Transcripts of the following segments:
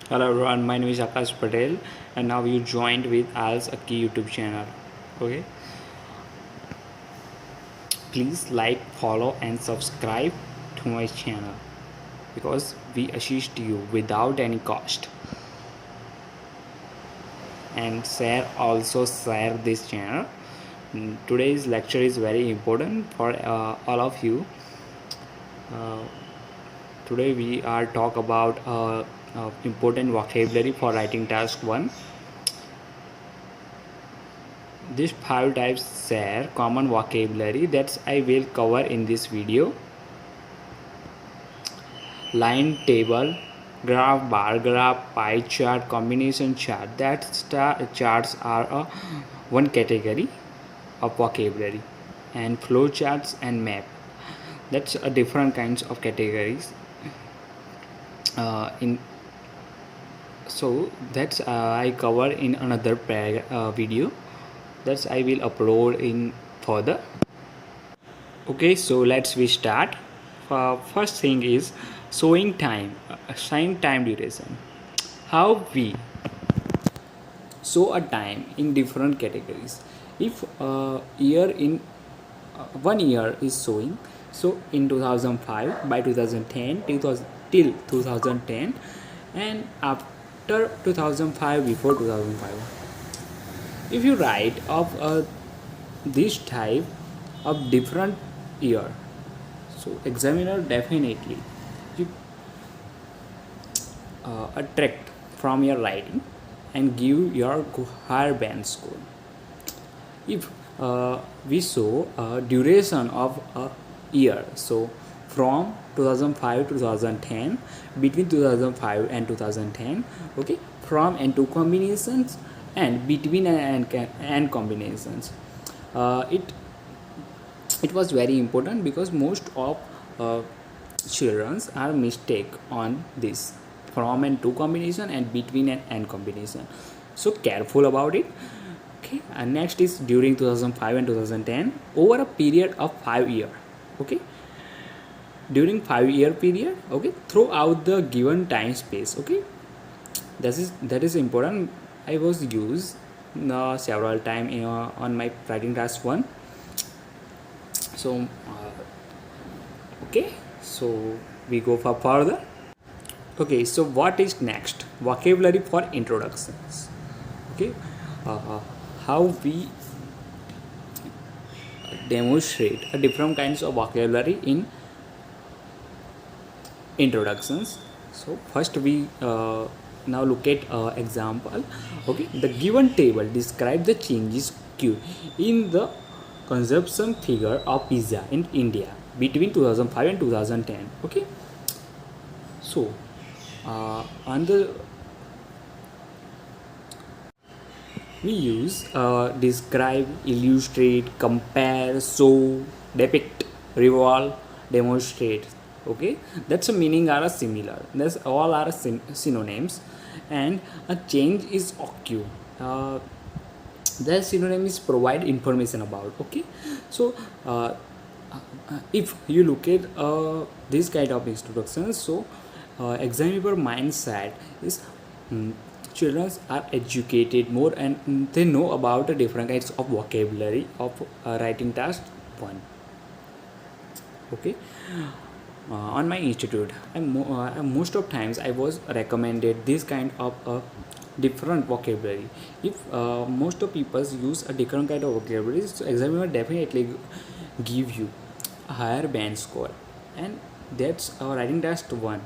Hello everyone, my name is Akash Patel, and now you joined with Al's a key YouTube channel. Okay, please like, follow, and subscribe to my channel because we assist you without any cost. And share this channel. Today's lecture is very important for all of you. Uh, Today we are talk about important vocabulary for writing task 1. These 5 types share common vocabulary that I will cover in this video. Line table, graph, bar graph, pie chart, combination chart. Charts are one category of vocabulary, and flow charts and map. That's a different kinds of categories. In so that's I cover in another video that I will upload in further. Okay, so let's we start. First thing is showing time duration. How we show a time in different categories. If year in 1 year is showing, so in 2005, by 2010 till 2010, and after 2005, before 2005. If you write of this type of different year, so examiner definitely you attract from your writing and give your higher band score. If we show duration of a year, so from 2005 to 2010, between 2005 and 2010, okay, from and to combinations, and between and combinations. It was very important because most of children are mistake on this from and to combination and between and combination, so careful about it. Okay, and next is during 2005 and 2010, over a period of 5 years. Okay, during 5 year period, okay, throughout the given time space. Okay, that is important. I was used several time on my writing task 1. So okay, so we go for further. Okay, so what is next? Vocabulary for introductions. Okay, uh, how we demonstrate a different kinds of vocabulary in introductions. So first we now look at example. Okay, the given table describe the changes Q in the consumption figure of pizza in India between 2005 and 2010. Okay, so on the we use describe, illustrate, compare, show, depict, revolve, demonstrate. Okay, that's a meaning are similar. That's all are synonyms, and a change is occur. The synonym is provide information about. Okay, so if you look at this kind of instructions, so examiner mindset is children are educated more and they know about the different kinds of vocabulary of writing task 1. Okay, on my institute most of times I was recommended this kind of different vocabulary. If most of people use a different kind of vocabulary, so examiner definitely give you a higher band score, and that's our writing task 1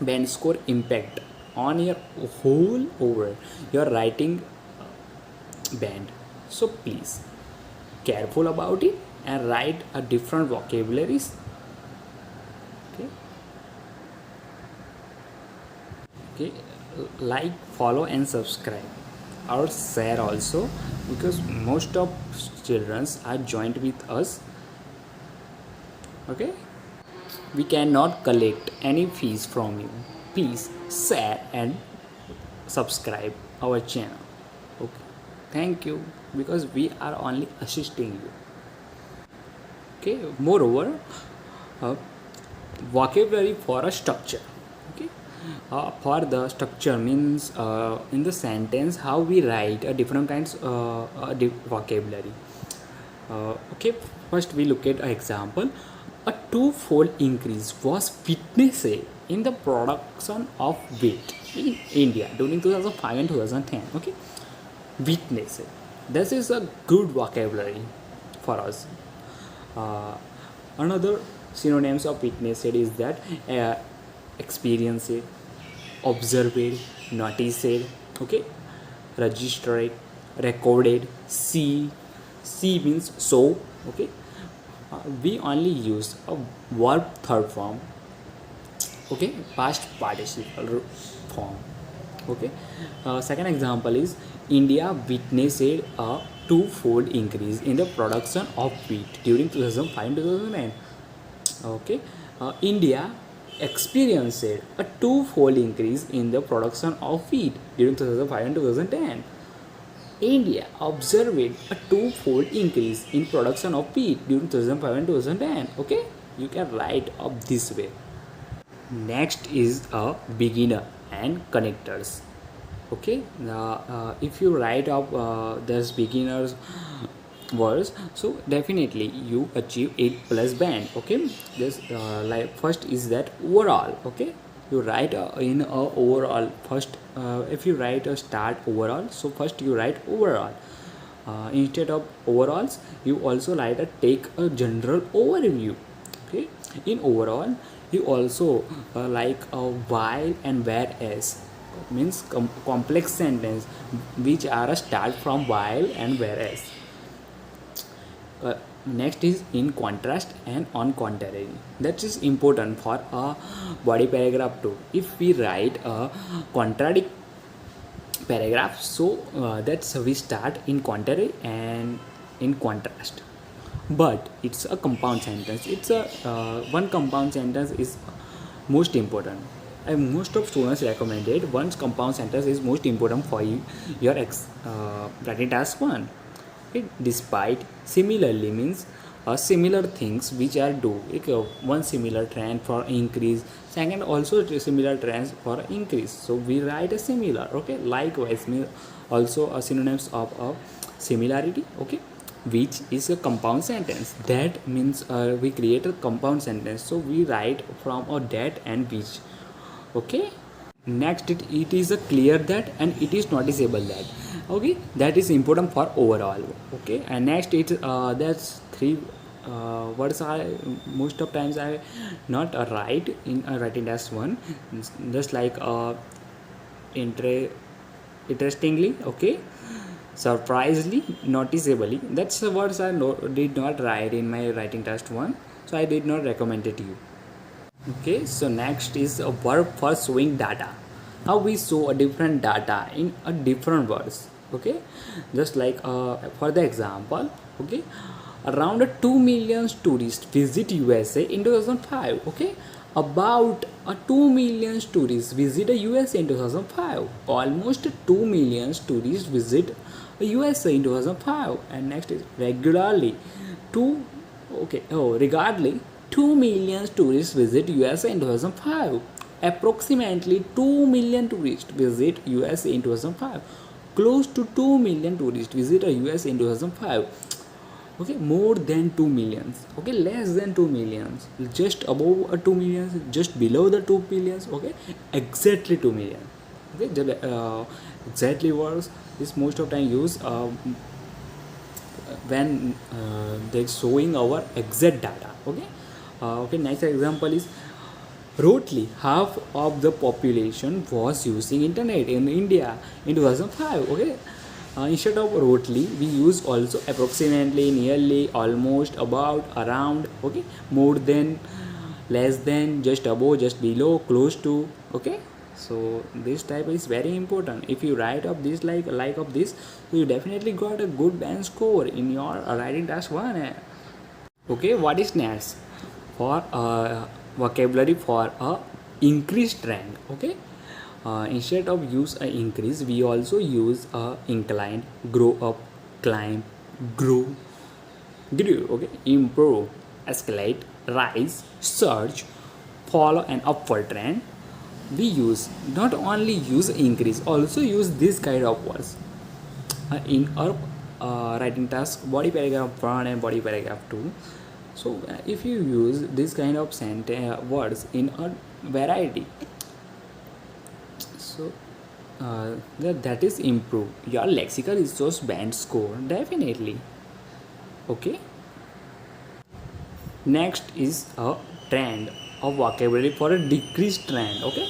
band score impact on your whole over your writing band. So please careful about it and write a different vocabularies. Okay, okay, like, follow, and subscribe, or share also, because most of children are joined with us. Okay, we cannot collect any fees from you. Please share and subscribe our channel. Okay, thank you, because we are only assisting you. Okay, moreover, vocabulary for a structure. Okay, For the structure means in the sentence how we write different kinds vocabulary. Okay, first we look at an example. A twofold increase was witnessed in the production of wheat in India during 2005 and 2010. Okay, witnessed. This is a good vocabulary for us. Uh, Another synonyms of witnessed is that experienced, observed, noticed, okay, registered, recorded, see means so, okay. We only use a verb third form, okay, past participle form, okay. Second example is India witnessed a twofold increase in the production of wheat during 2005 2009. Okay, India experienced a twofold increase in the production of wheat during 2005 and 2010. India observed a twofold increase in production of wheat during 2005 and 2010. Okay, you can write up this way. Next is a beginner and connectors. Okay, now if you write up this beginners words, so definitely you achieve 8 plus band. Okay, just like first is that overall. Okay, you write in a overall first. If you write a start overall, so first you write overall. Instead of overalls, you also write a take a general overview. Okay, in overall you also like a while and whereas means complex sentence which are a start from while and whereas. Next is in contrast and on contrary. That is important for a body paragraph too. If we write a contradict paragraph, so that's we start in contrary and in contrast. But it's a compound sentence. It's a one compound sentence is most important. And most of students recommended one compound sentence is most important for you, your writing task one. Okay, despite similarly means similar things which are do. Okay, one similar trend for increase, second also similar trends for increase. So we write a similar. Okay, likewise means also a synonyms of a similarity. Okay, which is a compound sentence. That means we create a compound sentence. So we write from a that and which. Okay, next it is a clear that and it is noticeable that. Okay, that is important for overall. Okay, and next it that's three words I most of times I not write in writing as one, just like interestingly, okay, surprisingly, noticeably. That's the words I did not write in my writing test one, so I did not recommend it to you. Okay, so next is a verb for showing data. How we show a different data in a different words. Okay, just like for the example, okay, around 2 million tourists visit USA in 2005. Okay, about 2 million tourists visit the USA in 2005. Almost 2 million tourists visit USA in 2005. And next is regularly 2. Okay, regardless 2 million tourists visit USA in 2005. Approximately 2 million tourists visit USA in 2005. Close to 2 million tourists visit USA in 2005. Okay, more than 2 millions. Okay, less than 2 millions. Just above 2 millions. Just below the 2 millions. Okay, exactly 2 million. Okay, exactly words is most of time used when they're showing our exact data. Okay. Okay, next example is roughly half of the population was using internet in India in 2005. Okay, instead of roughly we use also approximately, nearly, almost, about, around. Okay, more than, less than, just above, just below, close to. Okay, so this type is very important. If you write up this like of this, you definitely got a good band score in your writing task one. Okay, what is next? For vocabulary for a increased trend. Okay, instead of use a increase, we also use a incline, grow up, climb, grow, grew. Okay, improve, escalate, rise, surge, follow an upward trend, we use not only use increase, also use this kind of words in our writing task, body paragraph 1 and body paragraph 2. So if you use this kind of words in a variety, so that is improve your lexical resource band score definitely. Okay, next is a trend of vocabulary for a decreased trend. Okay,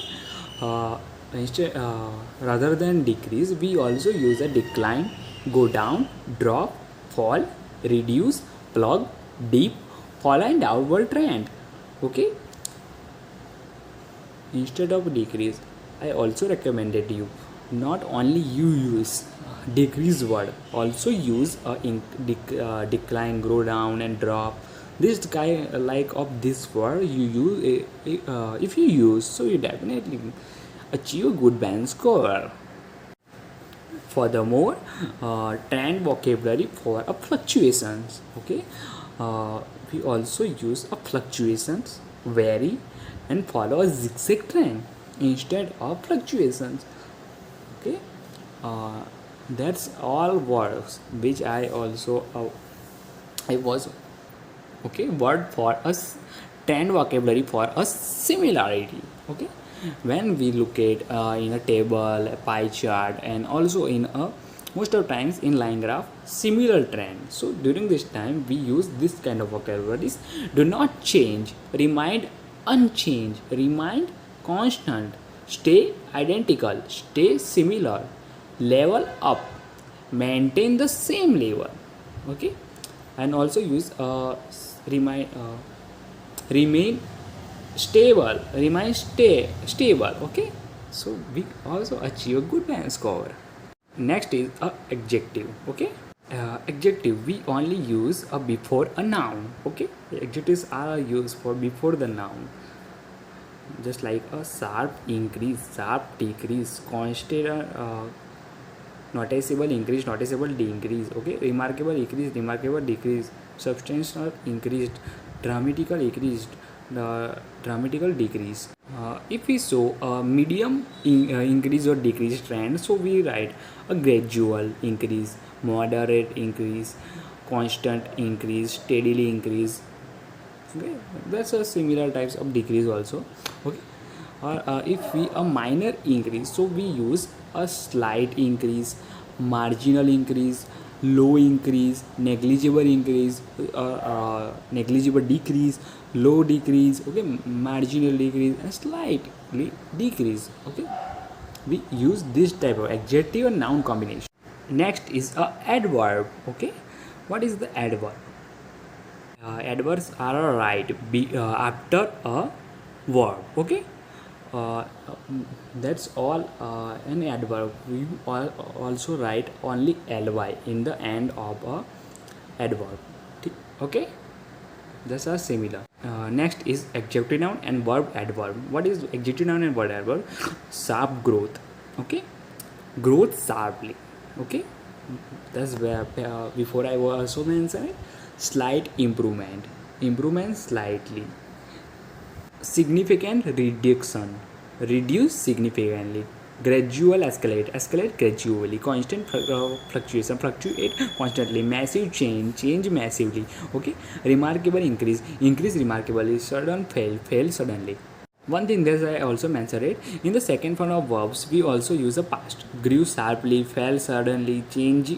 uh, rather than decrease, we also use a decline, go down, drop, fall, reduce, plug, deep, fall and downward trend. Okay, instead of decrease, I also recommended you not only you use decrease word, also use decline, go down and drop. This guy like of this word you use, if you use, so you definitely achieve a good band score. Furthermore, trend vocabulary for a fluctuations. Okay, we also use a fluctuations, vary, and follow a zigzag trend instead of fluctuations. Okay, uh, that's all words which I also I was okay word for us trend vocabulary for a similarity. Okay, when we look at in a table, a pie chart, and also in a most of times in line graph similar trend, so during this time we use this kind of vocabularies: do not change, remind unchanged, remind constant, stay identical, stay similar, level up, maintain the same level. Okay, and also use remain stable, remain stable. Okay, so we also achieve a good band score. Next is a adjective. Okay, adjective we only use a before a noun. Okay, adjectives are used for before the noun, just like a sharp increase, sharp decrease, constant noticeable increase, noticeable decrease. Okay, remarkable increase, remarkable decrease, substantial increased, dramatical increased, dramatical decrease. If we show a medium increase or decrease trend, so we write a gradual increase, moderate increase, constant increase, steadily increase. Okay, that's a similar types of decrease also. Okay, or if we a minor increase, so we use a slight increase, marginal increase, low increase, negligible decrease, low decrease. Okay, marginal decrease and slightly decrease. Okay, we use this type of adjective and noun combination. Next is a adverb. Okay, what is the adverb? Adverbs are right after a verb. Okay, that's all. An adverb we also write only ly in the end of a adverb. Okay, these are similar. Next is adjective noun and verb adverb. What is adjective noun and verb adverb? Sharp growth. Okay, growth sharply. Okay, that's where before I was also mentioned it. Slight improvement, improvement slightly, significant reduction, reduce significantly, gradual escalate, escalate gradually, constant fluctuation, fluctuate constantly, massive change, change massively. Okay, remarkable increase, increase remarkably, sudden fail, fail suddenly. One thing that I also mentioned it in the second form of verbs, we also use a past: grew sharply, fell suddenly, change